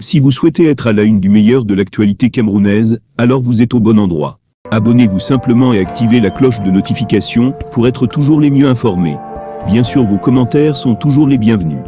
Si vous souhaitez être à la une du meilleur de l'actualité camerounaise, alors vous êtes au bon endroit. Abonnez-vous simplement et activez la cloche de notification pour être toujours les mieux informés. Bien sûr, vos commentaires sont toujours les bienvenus.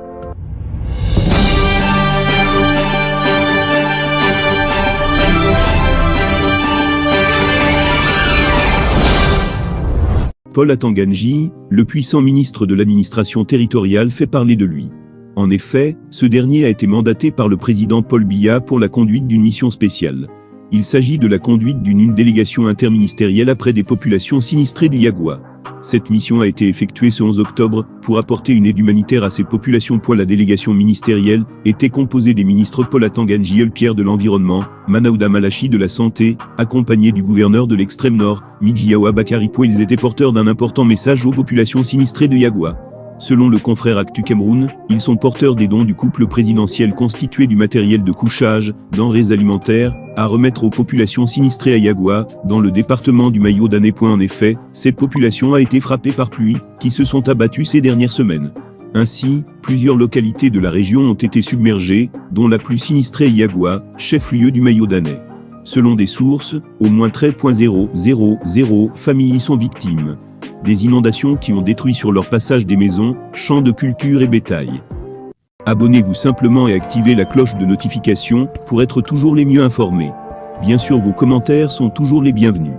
Paul Atangandji, le puissant ministre de l'administration territoriale, fait parler de lui. En effet, ce dernier a été mandaté par le président Paul Biya pour la conduite d'une mission spéciale. Il s'agit de la conduite d'une délégation interministérielle après des populations sinistrées du Yagua. Cette mission a été effectuée ce 11 octobre pour apporter une aide humanitaire à ces populations. La délégation ministérielle était composée des ministres Paul Atangandji Pierre de l'Environnement, Manaouda Malachi de la Santé, accompagnés du gouverneur de l'extrême nord, Midjiawa Bakari. Ils étaient porteurs d'un important message aux populations sinistrées de Yagua. Selon le confrère Actu Cameroun, ils sont porteurs des dons du couple présidentiel constitué du matériel de couchage, denrées alimentaires, à remettre aux populations sinistrées à Yagua, dans le département du Mayo-Danné. En effet, cette population a été frappée par pluies, qui se sont abattues ces dernières semaines. Ainsi, plusieurs localités de la région ont été submergées, dont la plus sinistrée Yagua, chef-lieu du Mayo-Danné. Selon des sources, au moins 13,000 familles y sont victimes. Des inondations qui ont détruit sur leur passage des maisons, champs de culture et bétail. Abonnez-vous simplement et activez la cloche de notification pour être toujours les mieux informés. Bien sûr, vos commentaires sont toujours les bienvenus.